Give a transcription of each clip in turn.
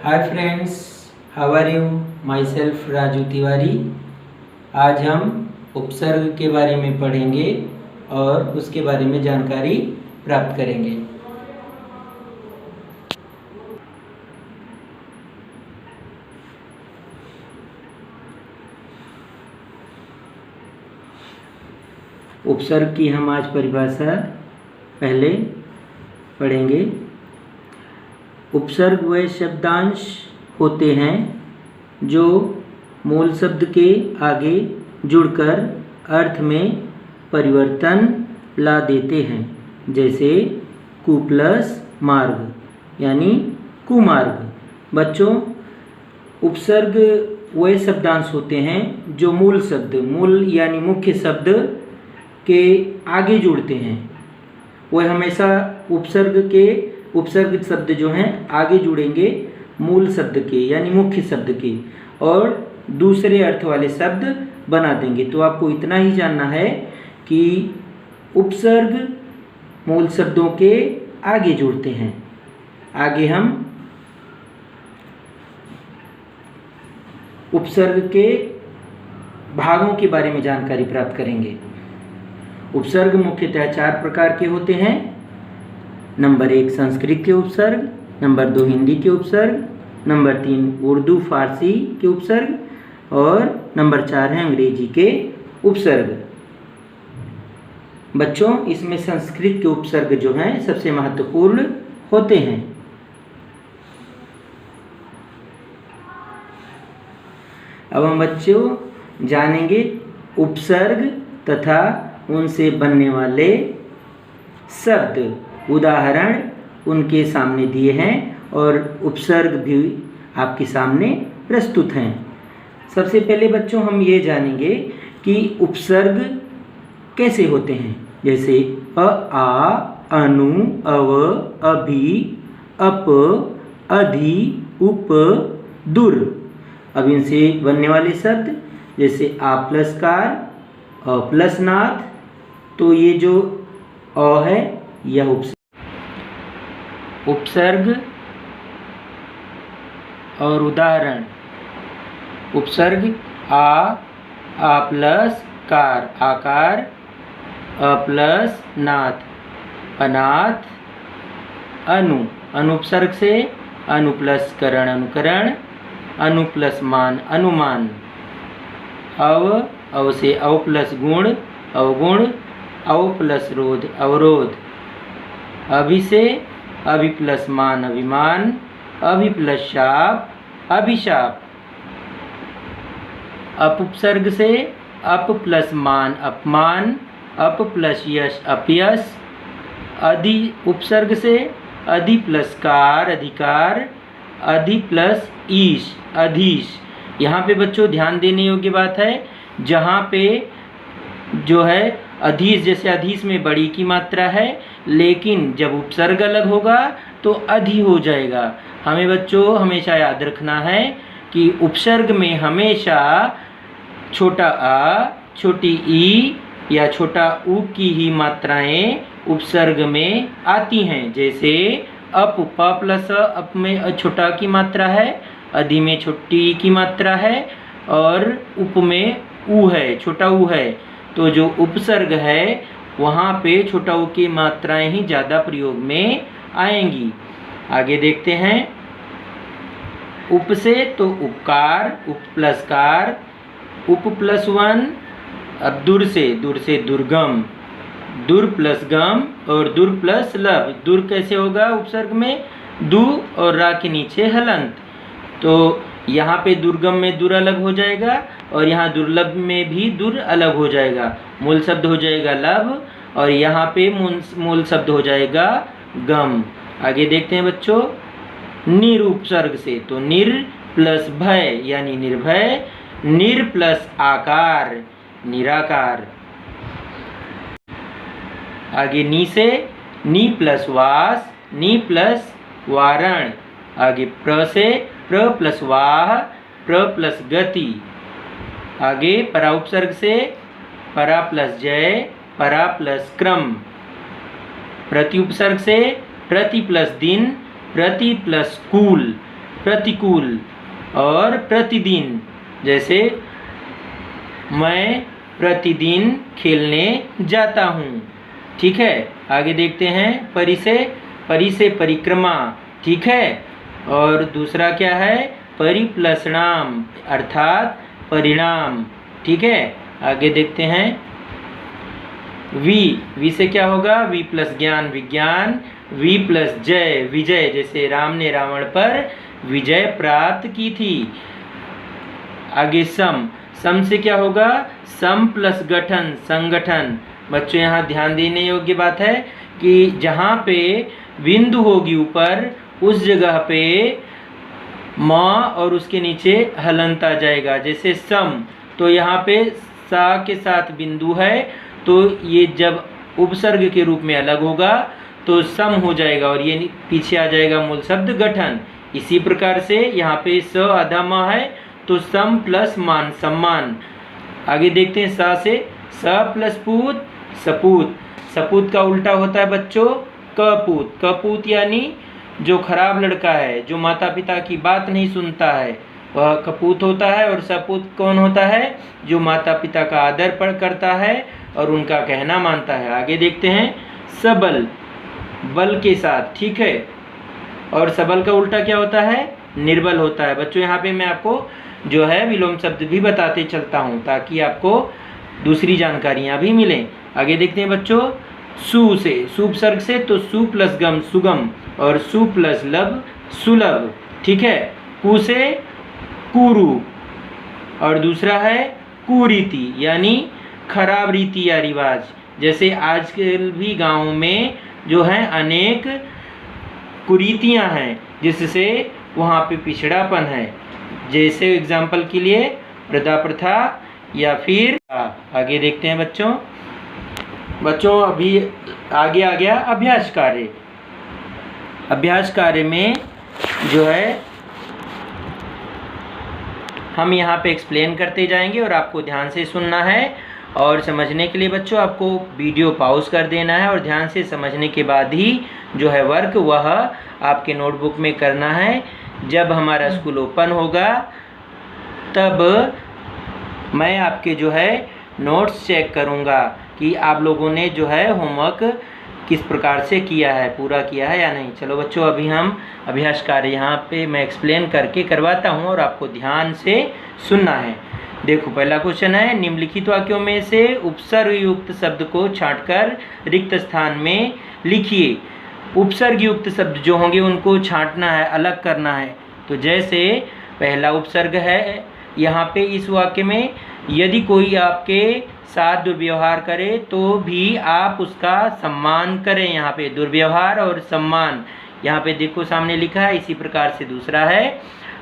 Hi friends, how are you? My self Raju Tiwari. आज हम उपसर्ग के बारे में पढ़ेंगे और उसके बारे में जानकारी प्राप्त करेंगे। उपसर्ग की हम आज परिभाषा पहले पढ़ेंगे। उपसर्ग वे शब्दांश होते हैं जो मूल शब्द के आगे जुड़कर अर्थ में परिवर्तन ला देते हैं, जैसे कु प्लस मार्ग यानी कुमार्ग। बच्चों, उपसर्ग वे शब्दांश होते हैं जो मूल यानी मुख्य शब्द के आगे जुड़ते हैं। वह हमेशा उपसर्ग शब्द जो हैं आगे जुड़ेंगे मूल शब्द के यानी मुख्य शब्द के, और दूसरे अर्थ वाले शब्द बना देंगे। तो आपको इतना ही जानना है कि उपसर्ग मूल शब्दों के आगे जुड़ते हैं। आगे हम उपसर्ग के भागों के बारे में जानकारी प्राप्त करेंगे। उपसर्ग मुख्यतः 4 प्रकार के होते हैं। नंबर 1 संस्कृत के उपसर्ग, नंबर 2 हिंदी के उपसर्ग, नंबर 3 उर्दू फारसी के उपसर्ग और नंबर 4 है अंग्रेजी के उपसर्ग। बच्चों, इसमें संस्कृत के उपसर्ग जो हैं सबसे महत्वपूर्ण होते हैं। अब हम बच्चों जानेंगे उपसर्ग तथा उनसे बनने वाले शब्द। उदाहरण उनके सामने दिए हैं और उपसर्ग भी आपके सामने प्रस्तुत हैं। सबसे पहले बच्चों हम ये जानेंगे कि उपसर्ग कैसे होते हैं, जैसे अ, आ, अनु, अव, अभि, अप, अधि, उप, दुर। अब इनसे बनने वाले शब्द जैसे आ प्लस कार, अ प्लस नाथ। तो ये जो अ है यह उपसर्ग और उदाहरण। उपसर्ग आ प्लस कार आकार, अ प्लस नाथ अनाथ, अनुपसर्ग से अनु प्लस करण अनुकरण, अनु प्लस मान अनुमान, अव से अव प्लस गुण अवगुण, अव प्लस रोध अवरोध, अभि से अभि प्लस मान अभिमान, अभि प्लस शाप अभिशाप, उपसर्ग से अप प्लस मान अपमान, अप प्लस यश अपयश, अधि उपसर्ग से अधि प्लस कार अधिकार, अधि प्लस ईश अधीश। यहाँ पे बच्चों ध्यान देने योग्य बात है, जहाँ पे जो है अधीश, जैसे अधीश में बड़ी की मात्रा है, लेकिन जब उपसर्ग अलग होगा तो अधि हो जाएगा। हमें बच्चों हमेशा याद रखना है कि उपसर्ग में हमेशा छोटा आ, छोटी ई या छोटा उ की ही मात्राएं उपसर्ग में आती हैं। जैसे अप प प्लस अप में छोटा की मात्रा है, अधि में छोटी की मात्रा है और उप में उ है, छोटा उ है। तो जो उपसर्ग है वहाँ पे छोटा उ की मात्राएं ही ज़्यादा प्रयोग में आएंगी। आगे देखते हैं। उप से तो उपकार, उप प्लस कार, उप प्लस वन। अब दूर से दुर्गम, दूर प्लस गम और दूर प्लस लब। दूर कैसे होगा उपसर्ग में? दू और रा के नीचे हलंत। तो यहाँ पे दुर्गम में दूर अलग हो जाएगा और यहाँ दुर्लभ में भी दूर अलग हो जाएगा। मूल शब्द हो जाएगा लब और यहाँ पे मूल शब्द हो जाएगा गम। आगे देखते हैं बच्चों। निर उपसर्ग से तो निर प्लस भय यानी निर्भय, निर प्लस आकार निराकार। आगे नी से नी प्लस वास, नी प्लस वारण। आगे प्र से प्र प्लस वाह, प्र प्लस गति। आगे परा उपसर्ग से परा प्लस जय, परा प्लस क्रम। प्रति उपसर्ग से प्रति प्लस दिन, प्रति प्लस कूल। प्रतिकूल और प्रतिदिन, जैसे मैं प्रतिदिन खेलने जाता हूँ। ठीक है, आगे देखते हैं। परि से परिक्रमा। ठीक है, और दूसरा क्या है? परिप्लसणाम अर्थात परिणाम। ठीक है, आगे देखते हैं। वी से क्या होगा? वी प्लस ज्ञान विज्ञान, वी प्लस जय विजय, जैसे राम ने रावण पर विजय प्राप्त की थी। आगे सम से क्या होगा? सम प्लस गठन संगठन। बच्चों यहाँ ध्यान देने योग्य बात है कि जहाँ पे बिंदु होगी ऊपर, उस जगह पे म और उसके नीचे हलंत आ जाएगा। जैसे सम, तो यहाँ पे सा के साथ बिंदु है, तो ये जब उपसर्ग के रूप में अलग होगा तो सम हो जाएगा और ये पीछे आ जाएगा मूल शब्द गठन। इसी प्रकार से यहाँ पे स आधा म है तो सम प्लस मान सम्मान। आगे देखते हैं। सा से स प्लस पूत सपूत। सपूत का उल्टा होता है बच्चों कपूत। कपूत यानी जो खराब लड़का है, जो माता पिता की बात नहीं सुनता है, वह कपूत होता है। और सपूत कौन होता है? जो माता पिता का आदर करता है और उनका कहना मानता है। आगे देखते हैं। सबल बल के साथ। ठीक है, और सबल का उल्टा क्या होता है? निर्बल होता है। बच्चों यहाँ पे मैं आपको जो है विलोम शब्द भी बताते चलता हूँ ताकि आपको दूसरी जानकारियाँ भी मिलें। आगे देखते हैं बच्चों। सु से सुपसर्ग से, तो सु प्लस गम सुगम और सु प्लस लब सुलभ। ठीक है, कु से कुरु और दूसरा है कुरीति यानी खराब रीति या रिवाज। जैसे आजकल भी गाँव में जो है अनेक कुरीतियाँ हैं जिससे वहाँ पे पिछड़ापन है। जैसे एग्जाम्पल के लिए प्रथा प्रथा या फिर आगे देखते हैं बच्चों अभी आगे आ गया अभ्यास कार्य। अभ्यास कार्य में जो है हम यहाँ पे एक्सप्लेन करते जाएंगे और आपको ध्यान से सुनना है। और समझने के लिए बच्चों आपको वीडियो पॉज कर देना है और ध्यान से समझने के बाद ही जो है वर्क वह आपके नोटबुक में करना है। जब हमारा स्कूल ओपन होगा तब मैं आपके जो है नोट्स चेक करूँगा कि आप लोगों ने जो है होमवर्क किस प्रकार से किया है, पूरा किया है या नहीं। चलो बच्चों अभी हम अभ्यास कार्य यहाँ पे मैं एक्सप्लेन करके करवाता हूँ और आपको ध्यान से सुनना है। देखो पहला क्वेश्चन है, निम्नलिखित वाक्यों में से उपसर्ग युक्त शब्द को छांटकर रिक्त स्थान में लिखिए। उपसर्ग युक्त शब्द जो होंगे उनको छांटना है, अलग करना है। तो जैसे पहला उपसर्ग है यहाँ पे इस वाक्य में, यदि कोई आपके साथ दुर्व्यवहार करे तो भी आप उसका सम्मान करें। यहाँ पे दुर्व्यवहार और सम्मान यहाँ पे देखो सामने लिखा है। इसी प्रकार से दूसरा है,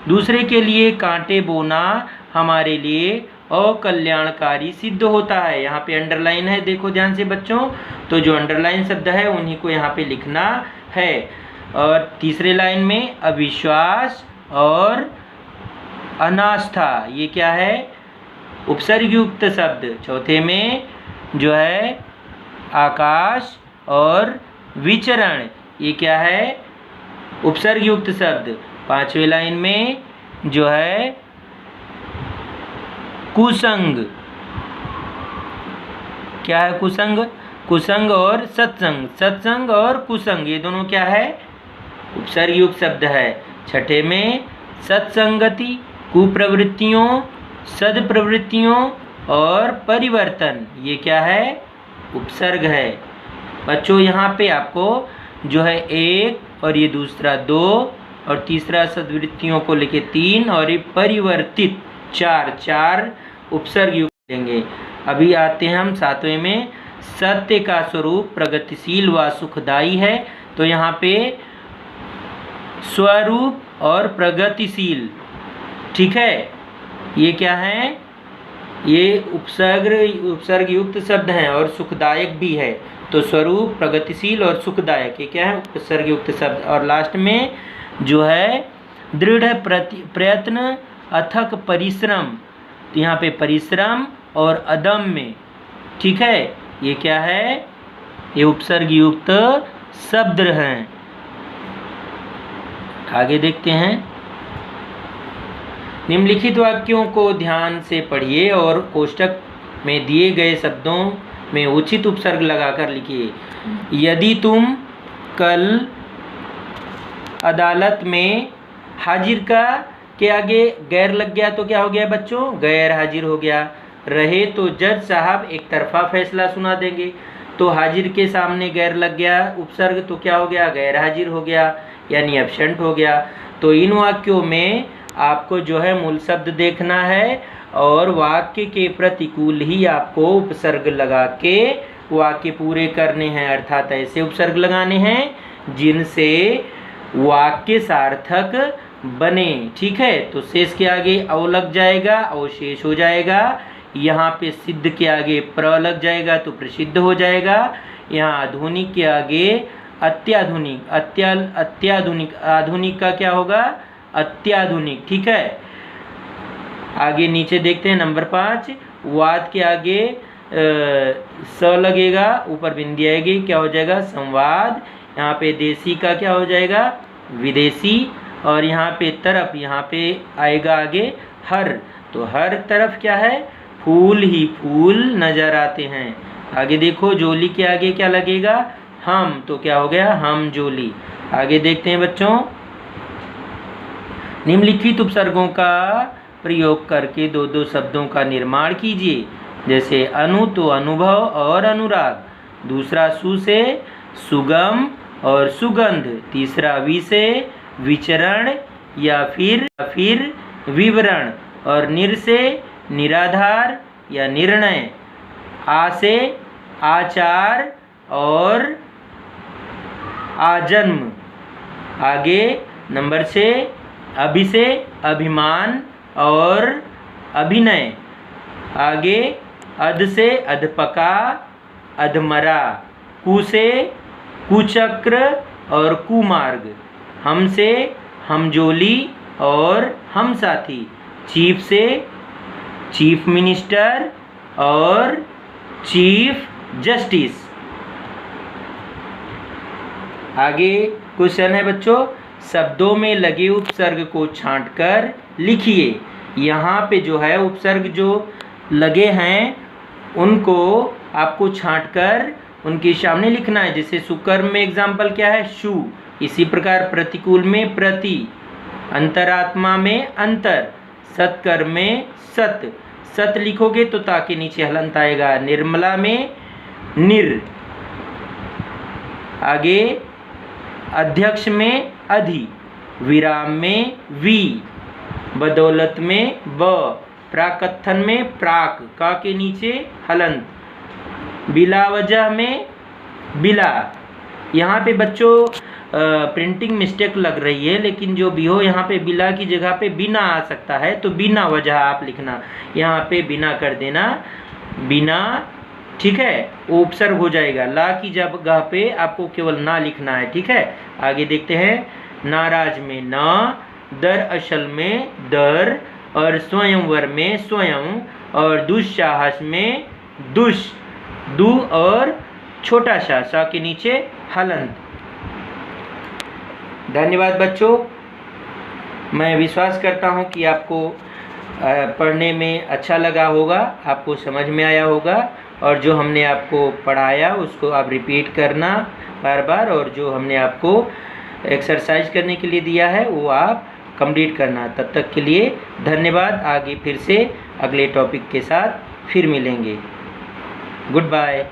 दूसरे के लिए कांटे बोना हमारे लिए अकल्याणकारी सिद्ध होता है। यहाँ पे अंडरलाइन है, देखो ध्यान से बच्चों। तो जो अंडरलाइन शब्द है उन्हीं को यहाँ पे लिखना है। और तीसरे लाइन में अविश्वास और अनास्था, ये क्या है? उपसर्ग युक्त शब्द। चौथे में जो है आकाश और विचरण, ये क्या है? उपसर्ग युक्त शब्द। पांचवें लाइन में जो है कुसंग, क्या है? कुसंग। कुसंग और सत्संग, सत्संग और कुसंग ये दोनों क्या है? उपसर्ग युक्त शब्द है। छठे में सत्संगति, कुप्रवृत्तियों, सद्प्रवृत्तियों और परिवर्तन, ये क्या है? उपसर्ग है। बच्चों यहाँ पे आपको जो है एक और ये दूसरा दो और तीसरा सद्वृत्तियों को लेके तीन और ये परिवर्तित चार उपसर्ग युक्त लेंगे। अभी आते हैं हम सातवें में, सत्य का स्वरूप प्रगतिशील व सुखदायी है। तो यहाँ पे स्वरूप और प्रगतिशील, ठीक है, ये क्या है? ये उपसर्ग युक्त शब्द हैं और सुखदायक भी है। तो स्वरूप, प्रगतिशील और सुखदायक ये क्या है? उपसर्ग युक्त शब्द। और लास्ट में जो है दृढ़ प्रयत्न अथक परिश्रम, तो यहाँ पे परिश्रम और अदम्य, ठीक है, ये क्या है? ये उपसर्ग युक्त शब्द हैं। आगे देखते हैं। निम्नलिखित वाक्यों को ध्यान से पढ़िए और कोष्टक में दिए गए शब्दों में उचित उपसर्ग लगाकर लिखिए। यदि तुम कल अदालत में हाजिर का के आगे गैर लग गया तो क्या हो गया बच्चों? गैर हाजिर हो गया। रहे तो जज साहब एक तरफा फैसला सुना देंगे। तो हाजिर के सामने गैर लग गया उपसर्ग तो क्या हो गया? गैर हाजिर हो गया, यानी एब्सेंट हो गया। तो इन वाक्यों में आपको जो है मूल शब्द देखना है और वाक्य के प्रतिकूल ही आपको उपसर्ग लगा के वाक्य पूरे करने हैं, अर्थात ऐसे उपसर्ग लगाने हैं जिनसे वाक्य सार्थक बने। ठीक है, तो शेष के आगे अव लग जाएगा, अवशेष हो जाएगा। यहाँ पे सिद्ध के आगे प्र लग जाएगा तो प्रसिद्ध हो जाएगा। यहाँ आधुनिक के आगे अत्याधुनिक, अत्याधुनिक, आधुनिक का क्या होगा? अत्याधुनिक। ठीक है, आगे नीचे देखते हैं नंबर 5। वाद के आगे स लगेगा, ऊपर बिंदी आएगी, क्या हो जाएगा? संवाद। यहाँ पे देसी का क्या हो जाएगा? विदेशी। और यहाँ पे तरफ, यहाँ पे आएगा आगे हर, तो हर तरफ क्या है? फूल ही फूल नजर आते हैं। आगे देखो जोली के आगे क्या लगेगा? हम, तो क्या हो गया? हम जोली। आगे देखते हैं बच्चों, निम्नलिखित उपसर्गों का प्रयोग करके दो दो शब्दों का निर्माण कीजिए। जैसे अनु तो अनुभव और अनुराग, दूसरा सु से सुगम और सुगंध, तीसरा वि से विचरण या फिर विवरण, और निर से निराधार या निर्णय, आ से आचार और आजन्म। आगे नंबर 6 अभि से अभिमान और अभिनय। आगे अध से अधपका, अधमरा। कु से कुचक्र और कुमार्ग। हम से हमजोली और हम साथी। चीफ से चीफ मिनिस्टर और चीफ जस्टिस। आगे क्वेश्चन है बच्चों, शब्दों में लगे उपसर्ग को छांटकर लिखिए। यहाँ पे जो है उपसर्ग जो लगे हैं उनको आपको छांटकर उनके सामने लिखना है। जैसे सुकर्म में एग्जाम्पल क्या है? शु। इसी प्रकार प्रतिकूल में प्रति, अंतरात्मा में अंतर, सत्कर्म में सत। सत लिखोगे तो ताकि नीचे हलंत आएगा। निर्मला में निर। आगे अध्यक्ष में अधि, विराम में वी, बदौलत में ब, प्राकथन में प्राक, का के नीचे हलंत, बिला वजह में बिला। यहाँ पे बच्चों प्रिंटिंग मिस्टेक लग रही है, लेकिन जो भी हो यहाँ पे बिला की जगह पे बिना आ सकता है, तो बिना वजह आप लिखना, यहाँ पे बिना कर देना, बिना। ठीक है, वो उपसर्ग हो जाएगा। ला की जगह पे आपको केवल ना लिखना है। ठीक है, आगे देखते हैं, नाराज में न, दर असल में दर, और स्वयंवर में स्वयं, और दुस्साहस में दुष, दु और छोटा सा के नीचे हलंत। धन्यवाद बच्चों, मैं विश्वास करता हूँ कि आपको पढ़ने में अच्छा लगा होगा, आपको समझ में आया होगा, और जो हमने आपको पढ़ाया उसको आप रिपीट करना बार बार, और जो हमने आपको एक्सरसाइज करने के लिए दिया है वो आप कंप्लीट करना। तब तक के लिए धन्यवाद। आगे फिर से अगले टॉपिक के साथ फिर मिलेंगे। Good bye.